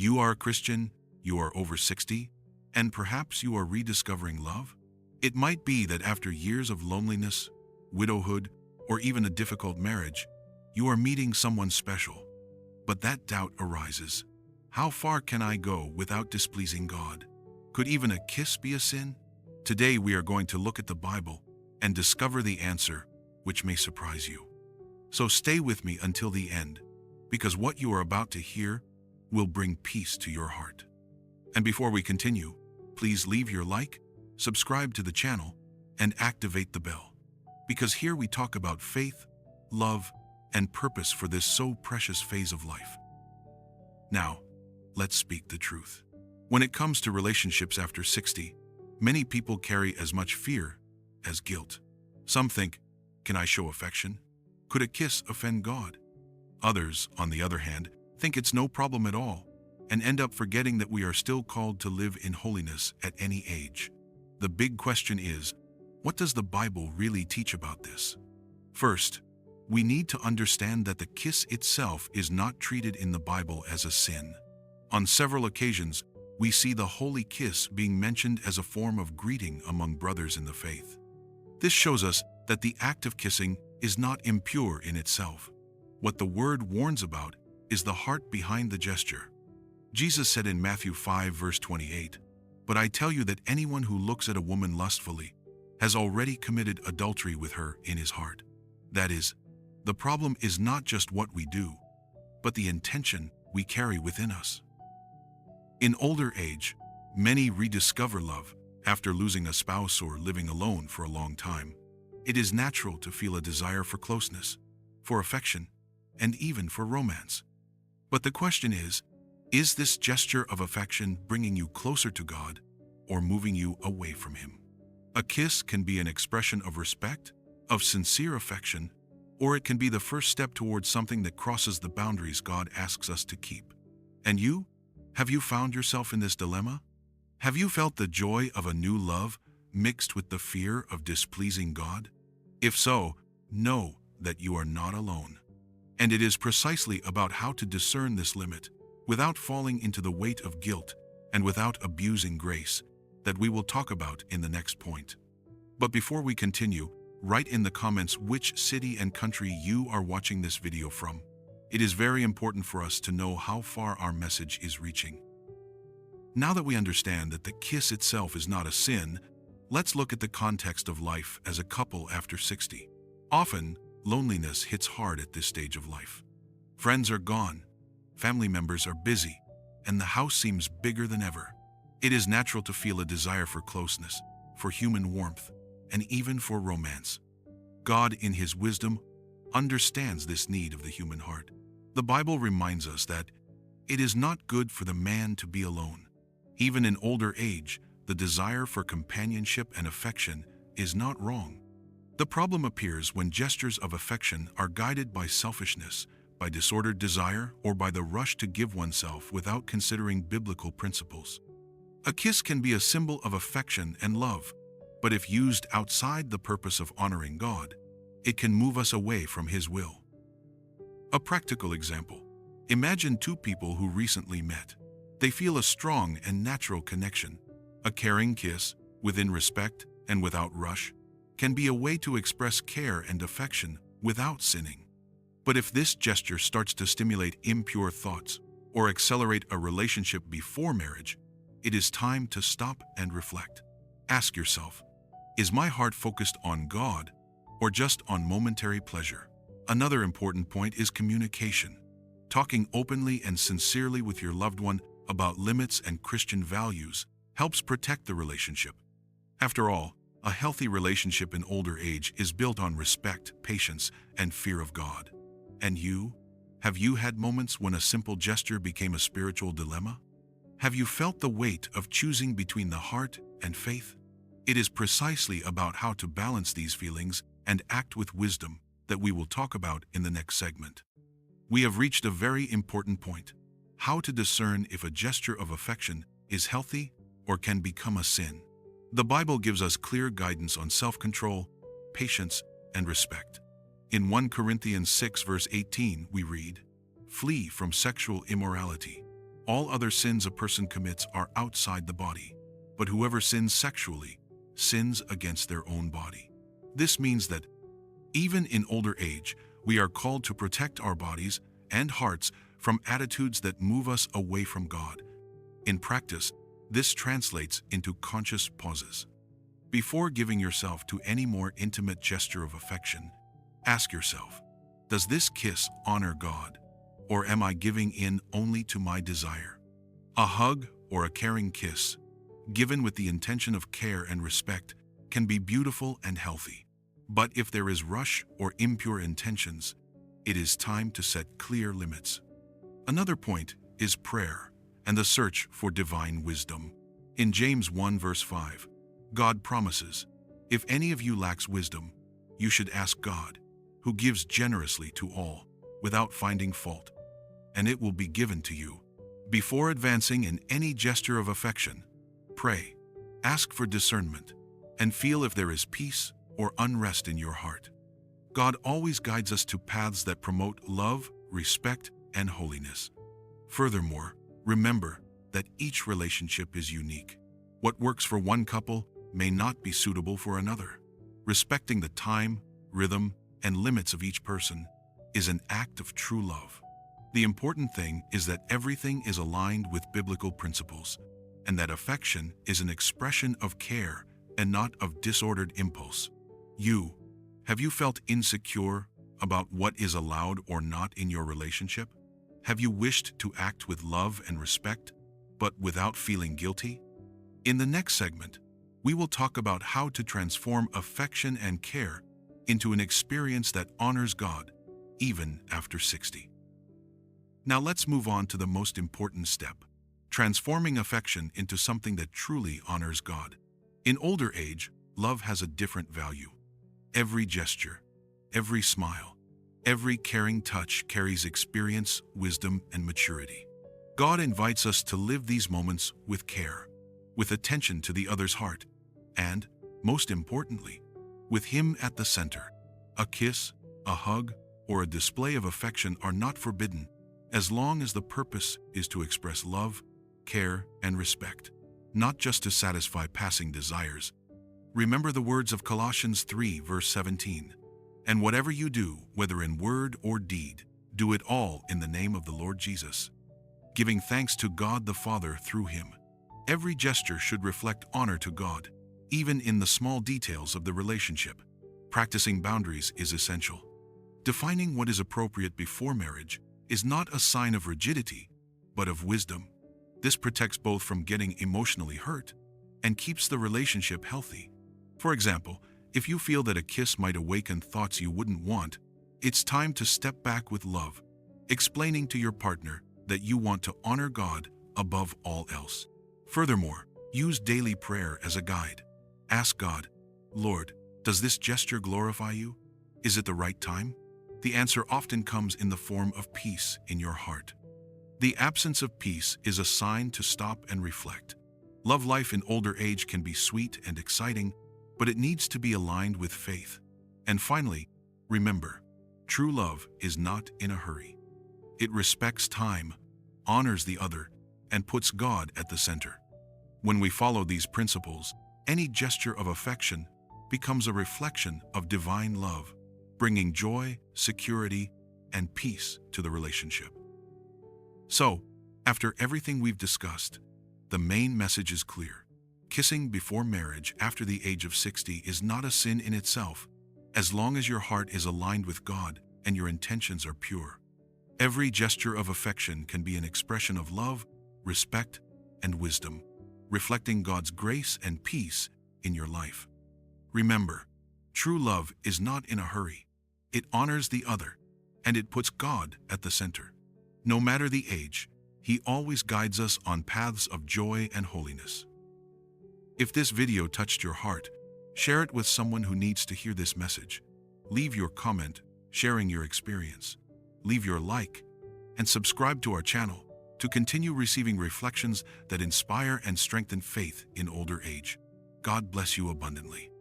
You are a Christian, you are over 60, and perhaps you are rediscovering love? It might be that after years of loneliness, widowhood, or even a difficult marriage, you are meeting someone special. But that doubt arises. How far can I go without displeasing God? Could even a kiss be a sin? Today we are going to look at the Bible and discover the answer, which may surprise you. So stay with me until the end, because what you are about to hear will bring peace to your heart. And before we continue, please leave your like, subscribe to the channel, and activate the bell, because here we talk about faith, love, and purpose for this so precious phase of life. Now, let's speak the truth. When it comes to relationships after 60, many people carry as much fear as guilt. Some think, can I show affection? Could a kiss offend God? Others, on the other hand, think it's no problem at all and end up forgetting that we are still called to live in holiness at any age. The big question is, what does the Bible really teach about this? First, we need to understand that the kiss itself is not treated in the Bible as a sin. On several occasions, we see the holy kiss being mentioned as a form of greeting among brothers in the faith. This shows us that the act of kissing is not impure in itself. What the word warns about is the heart behind the gesture. Jesus said in Matthew 5 verse 28, "But I tell you that anyone who looks at a woman lustfully has already committed adultery with her in his heart." That is, the problem is not just what we do, but the intention we carry within us. In older age, many rediscover love after losing a spouse or living alone for a long time. It is natural to feel a desire for closeness, for affection, and even for romance. But the question is this gesture of affection bringing you closer to God or moving you away from Him? A kiss can be an expression of respect, of sincere affection, or it can be the first step towards something that crosses the boundaries God asks us to keep. And you? Have you found yourself in this dilemma? Have you felt the joy of a new love mixed with the fear of displeasing God? If so, know that you are not alone. And it is precisely about how to discern this limit, without falling into the weight of guilt and without abusing grace, that we will talk about in the next point. But before we continue, write in the comments which city and country you are watching this video from. It is very important for us to know how far our message is reaching. Now that we understand that the kiss itself is not a sin, let's look at the context of life as a couple after 60. Often, loneliness hits hard at this stage of life. Friends are gone, family members are busy, and the house seems bigger than ever. It is natural to feel a desire for closeness, for human warmth, and even for romance. God, in His wisdom, understands this need of the human heart. The Bible reminds us that it is not good for the man to be alone. Even in older age, the desire for companionship and affection is not wrong. The problem appears when gestures of affection are guided by selfishness, by disordered desire, or by the rush to give oneself without considering biblical principles. A kiss can be a symbol of affection and love, but if used outside the purpose of honoring God, it can move us away from His will. A practical example. Imagine two people who recently met. They feel a strong and natural connection. A caring kiss, within respect and without rush, can be a way to express care and affection without sinning. But if this gesture starts to stimulate impure thoughts or accelerate a relationship before marriage, it is time to stop and reflect. Ask yourself, is my heart focused on God or just on momentary pleasure? Another important point is communication. Talking openly and sincerely with your loved one about limits and Christian values helps protect the relationship. After all, a healthy relationship in older age is built on respect, patience, and fear of God. And you? Have you had moments when a simple gesture became a spiritual dilemma? Have you felt the weight of choosing between the heart and faith? It is precisely about how to balance these feelings and act with wisdom that we will talk about in the next segment. We have reached a very important point: how to discern if a gesture of affection is healthy or can become a sin. The Bible gives us clear guidance on self-control, patience, and respect. In 1 Corinthians 6 verse 18 we read, "Flee from sexual immorality." All other sins a person commits are outside the body, but whoever sins sexually sins against their own body. This means that even in older age, we are called to protect our bodies and hearts from attitudes that move us away from God. In practice, this translates into conscious pauses. Before giving yourself to any more intimate gesture of affection, ask yourself, does this kiss honor God, or am I giving in only to my desire? A hug or a caring kiss, given with the intention of care and respect, can be beautiful and healthy. But if there is rush or impure intentions, it is time to set clear limits. Another point is prayer and the search for divine wisdom. In James 1 verse 5, God promises, "If any of you lacks wisdom, you should ask God, who gives generously to all, without finding fault, and it will be given to you." Before advancing in any gesture of affection, pray, ask for discernment, and feel if there is peace or unrest in your heart. God always guides us to paths that promote love, respect, and holiness. Furthermore, remember that each relationship is unique. What works for one couple may not be suitable for another. Respecting the time, rhythm, and limits of each person is an act of true love. The important thing is that everything is aligned with biblical principles, and that affection is an expression of care and not of disordered impulse. Have you felt insecure about what is allowed or not in your relationship? Have you wished to act with love and respect, but without feeling guilty? In the next segment, we will talk about how to transform affection and care into an experience that honors God, even after 60. Now let's move on to the most important step, transforming affection into something that truly honors God. In older age, love has a different value. Every gesture, every smile, every caring touch carries experience, wisdom, and maturity. God invites us to live these moments with care, with attention to the other's heart, and, most importantly, with Him at the center. A kiss, a hug, or a display of affection are not forbidden, as long as the purpose is to express love, care, and respect, not just to satisfy passing desires. Remember the words of Colossians 3 verse 17, "And whatever you do, whether in word or deed, do it all in the name of the Lord Jesus, giving thanks to God the Father through Him." Every gesture should reflect honor to God, even in the small details of the relationship. Practicing boundaries is essential. Defining what is appropriate before marriage is not a sign of rigidity, but of wisdom. This protects both from getting emotionally hurt and keeps the relationship healthy. For example, if you feel that a kiss might awaken thoughts you wouldn't want, it's time to step back with love, explaining to your partner that you want to honor God above all else. Furthermore, use daily prayer as a guide. Ask God, "Lord, does this gesture glorify you? Is it the right time?" The answer often comes in the form of peace in your heart. The absence of peace is a sign to stop and reflect. Love life in older age can be sweet and exciting, but it needs to be aligned with faith. And finally, remember, true love is not in a hurry. It respects time, honors the other, and puts God at the center. When we follow these principles, any gesture of affection becomes a reflection of divine love, bringing joy, security, and peace to the relationship. So, after everything we've discussed, the main message is clear. Kissing before marriage after the age of 60 is not a sin in itself, as long as your heart is aligned with God and your intentions are pure. Every gesture of affection can be an expression of love, respect, and wisdom, reflecting God's grace and peace in your life. Remember, true love is not in a hurry. It honors the other, and it puts God at the center. No matter the age, He always guides us on paths of joy and holiness. If this video touched your heart, share it with someone who needs to hear this message. Leave your comment, sharing your experience. Leave your like, and subscribe to our channel to continue receiving reflections that inspire and strengthen faith in older age. God bless you abundantly.